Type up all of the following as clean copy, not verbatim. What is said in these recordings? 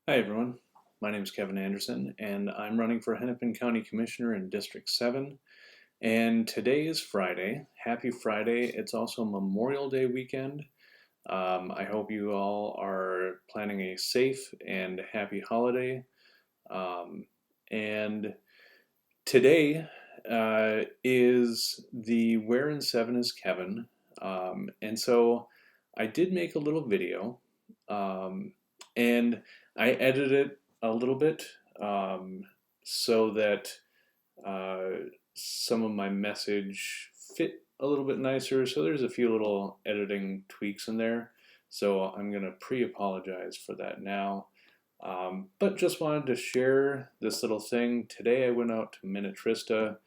Hi everyone, my name is Kevin Anderson and I'm running for Hennepin County Commissioner in District 7. And today is Friday. Happy Friday. It's also Memorial Day weekend. I hope you all are planning a safe and happy holiday. And today is the Where in 7 is Kevin. And so I did make a little video. Um, and I edited it a little bit um, so that uh, some of my message fit a little bit nicer. So there's a few little editing tweaks in there. So I'm going to pre-apologize for that now. But just wanted to share this little thing. Today I went out to Minnetrista,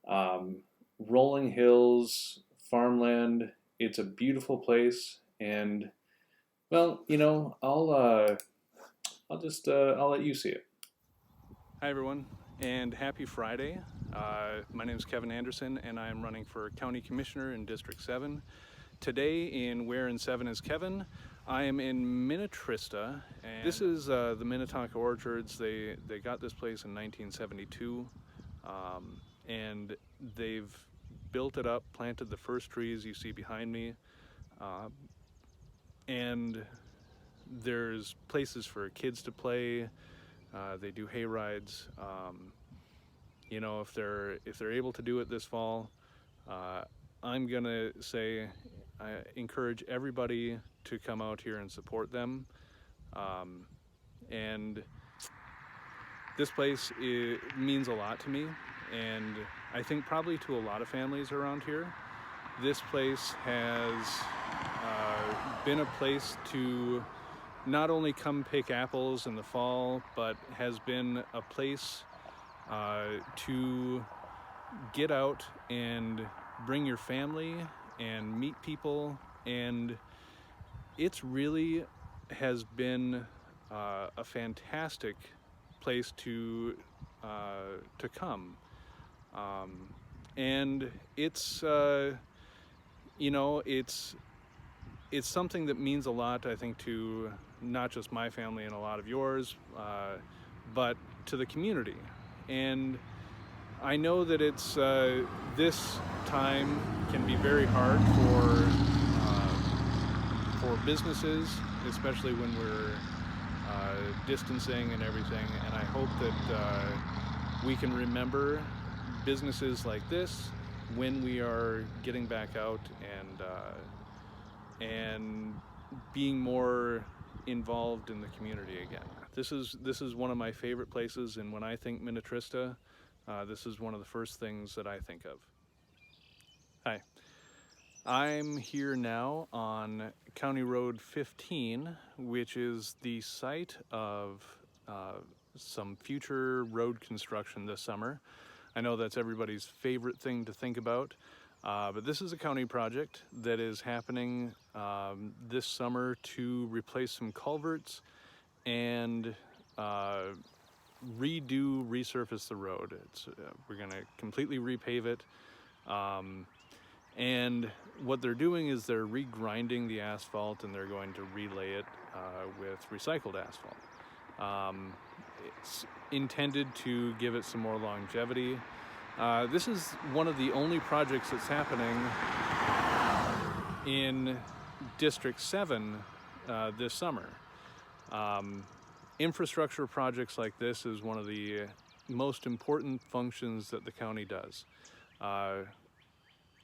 um, rolling hills, farmland. It's a beautiful place, and well, I'll let you see it. Hi everyone, and happy Friday. My name is Kevin Anderson, and I am running for County Commissioner in District 7. Today in Where in 7 is Kevin, I am in Minnetrista, and this is the Minnetonka Orchards. They got this place in 1972, and they've built it up, planted the first trees you see behind me, and there's places for kids to play. They do hay rides. If they're able to do it this fall, uh, I'm gonna say I encourage everybody to come out here and support them. Um, and this place means a lot to me, and I think probably to a lot of families around here. This place has been a place to not only come pick apples in the fall, but has been a place to get out and bring your family and meet people, and it's really has been a fantastic place to come, and it's it's something that means a lot, I think, to not just my family and a lot of yours, but to the community. And I know that it's this time can be very hard for businesses, especially when we're distancing and everything. And I hope that we can remember businesses like this when we are getting back out and being more involved in the community again. This is one of my favorite places, and when I think Minnetrista, this is one of the first things that I think of. Hi, I'm here now on County Road 15, which is the site of some future road construction this summer. I know that's everybody's favorite thing to think about, but this is a county project that is happening this summer to replace some culverts and resurface the road. We're going to completely repave it. And what they're doing is they're regrinding the asphalt, and they're going to relay it with recycled asphalt. It's intended to give it some more longevity. This is one of the only projects that's happening in District 7 this summer. Infrastructure projects like this is one of the most important functions that the county does.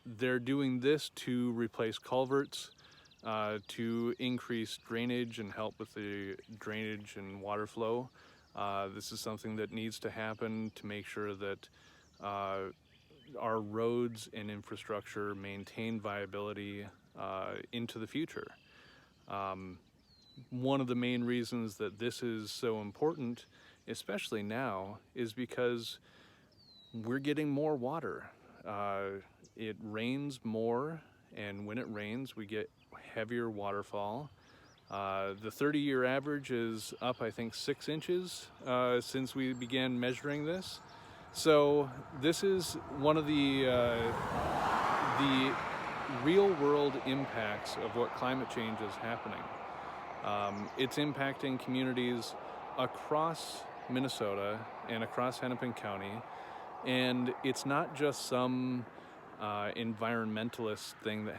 They're doing this to replace culverts, to increase drainage and help with the drainage and water flow. This is something that needs to happen to make sure that our roads and infrastructure maintain viability into the future. One of the main reasons that this is so important, especially now, is because we're getting more water. It rains more, and when it rains, we get heavier waterfall. The 30-year average is up, I think, 6 inches since we began measuring this. So this is one of the real-world impacts of what climate change is happening. It's impacting communities across Minnesota and across Hennepin County, and it's not just some environmentalist thing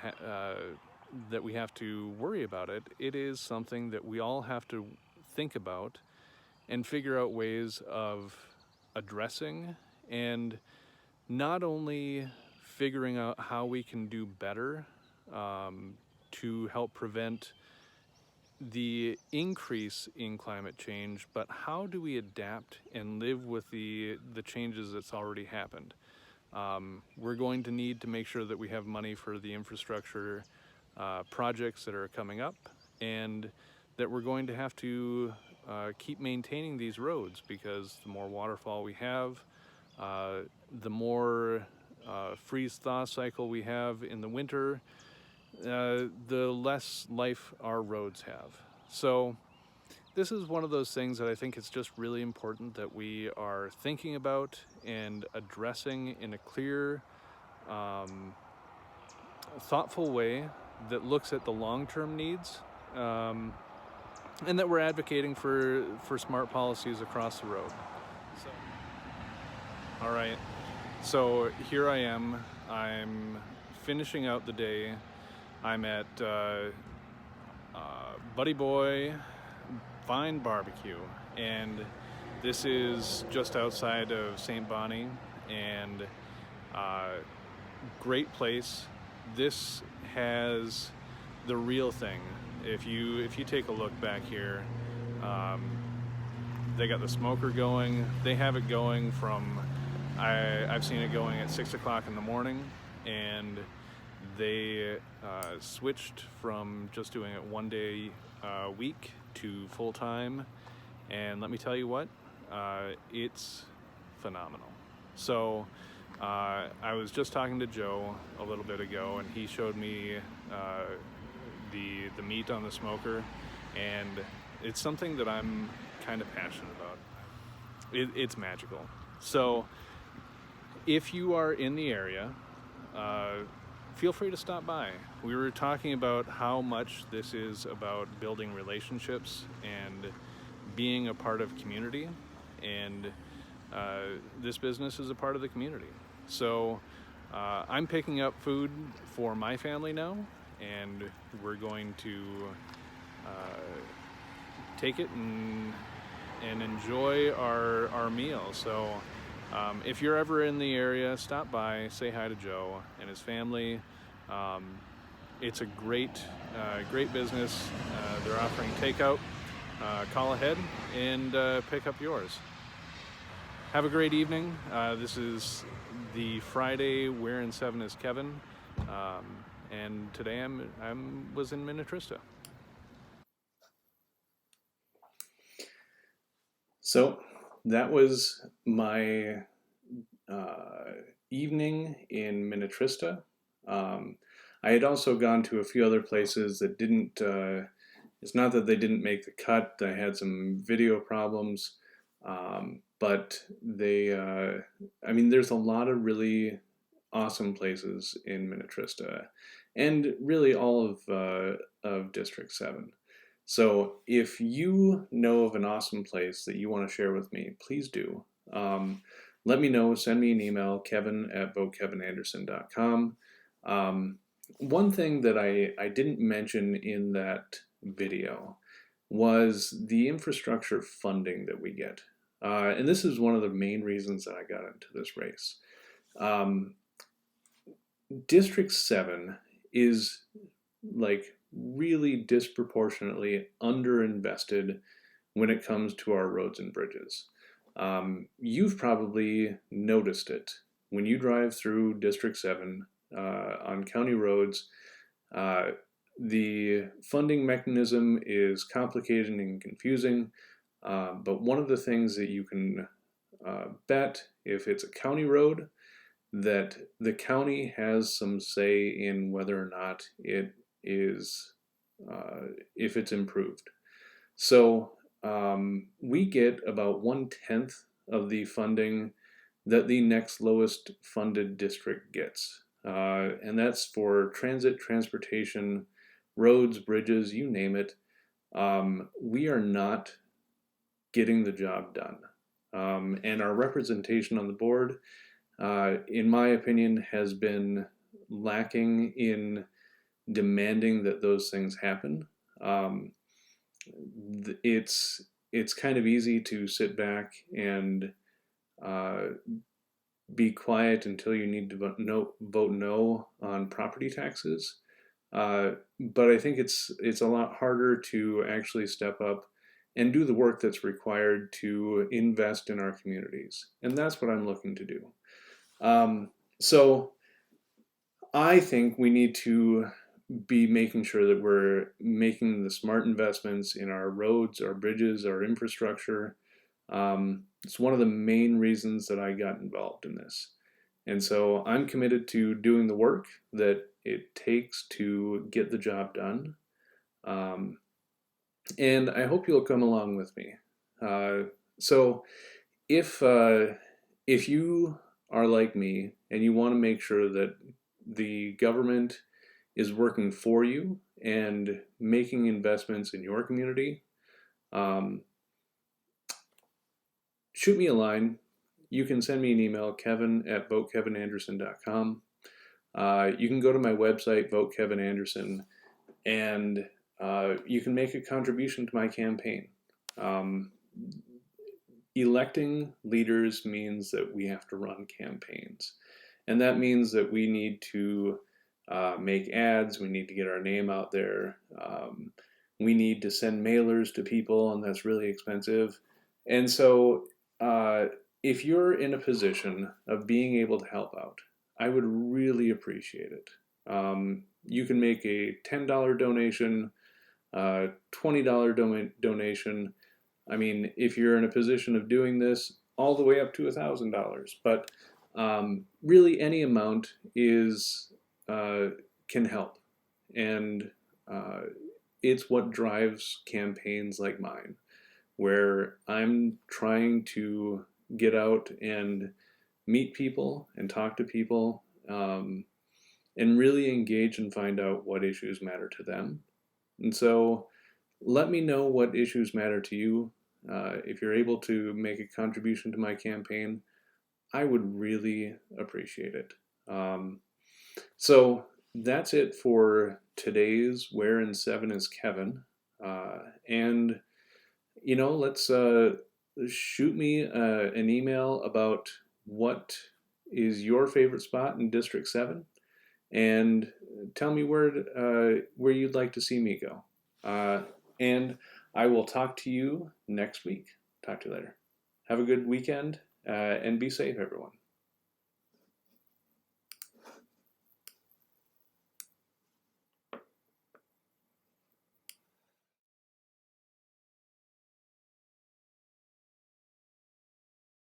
that we have to worry about it. It is something that we all have to think about and figure out ways of addressing, and not only figuring out how we can do better to help prevent the increase in climate change, but how do we adapt and live with the changes that's already happened? We're going to need to make sure that we have money for the infrastructure projects that are coming up, and that we're going to have to keep maintaining these roads, because the more waterfall we have, the more freeze-thaw cycle we have in the winter, the less life our roads have. So this is one of those things that I think it's just really important that we are thinking about and addressing in a clear, thoughtful way that looks at the long-term needs, and that we're advocating for smart policies across the road. So, all right, so here I am. I'm finishing out the day. I'm at Buddy Boy Fine Barbecue, and this is just outside of St. Bonnie, and great place. This has the real thing. If you take a look back here, they got the smoker going. They have it going from I've seen it going at 6 o'clock in the morning, and they switched from just doing it one day a week to full time, and let me tell you what, it's phenomenal. So I was just talking to Joe a little bit ago, and he showed me the meat on the smoker, and it's something that I'm kind of passionate about. It's magical. So if you are in the area, feel free to stop by. We were talking about how much this is about building relationships and being a part of community, and this business is a part of the community. So I'm picking up food for my family now, and we're going to take it and enjoy our meal. So if you're ever in the area, stop by, say hi to Joe and his family. It's a great business. They're offering takeout. Call ahead and pick up yours. Have a great evening. This is the Friday Where in Seven is Kevin, and today I was in Minnetrista. So that was my evening in Minnetrista. I had also gone to a few other places that didn't, it's not that they didn't make the cut. I had some video problems, but they, I mean, there's a lot of really awesome places in Minnetrista, and really all of District 7. So if you know of an awesome place that you want to share with me, please do. Let me know. Send me an email, kevin@votekevinanderson.com. One thing that I didn't mention in that video was the infrastructure funding that we get. And this is one of the main reasons that I got into this race. District 7 is like really disproportionately underinvested when it comes to our roads and bridges. You've probably noticed it when you drive through District 7 on county roads. The funding mechanism is complicated and confusing, but one of the things that you can bet, if it's a county road, that the county has some say in whether or not it is, if it's improved. So we get about 1/10 of the funding that the next lowest funded district gets. And that's for transit, transportation, roads, bridges, you name it. We are not getting the job done. And our representation on the board, in my opinion, has been lacking in demanding that those things happen. Um, it's kind of easy to sit back and uh, be quiet until you need to vote no on property taxes. But I think it's a lot harder to actually step up and do the work that's required to invest in our communities, and that's what I'm looking to do. So I think we need to be making sure that we're making the smart investments in our roads, our bridges, our infrastructure. It's one of the main reasons that I got involved in this. And so I'm committed to doing the work that it takes to get the job done. Um, and I hope you'll come along with me. Uh, so if if you are like me and you want to make sure that the government is working for you and making investments in your community, um, shoot me a line. You can send me an email, kevin at votekevinanderson.com. You can go to my website, Vote Kevin Anderson, and you can make a contribution to my campaign. Um, Electing leaders means that we have to run campaigns. And that means that we need to make ads, we need to get our name out there, we need to send mailers to people, and that's really expensive. And so, uh, if you're in a position of being able to help out, I would really appreciate it. You can make a $10 donation, $20 donation. I mean, if you're in a position of doing this, all the way up to $1,000. But really, any amount is can help, and uh, it's what drives campaigns like mine, where I'm trying to get out and meet people and talk to people, and really engage and find out what issues matter to them. And so let me know what issues matter to you. If you're able to make a contribution to my campaign, I would really appreciate it. So that's it for today's Where in Seven is Kevin. And, let's shoot me an email about what is your favorite spot in District 7, and tell me where you'd like to see me go. And I will talk to you next week. Talk to you later. Have a good weekend, and be safe, everyone.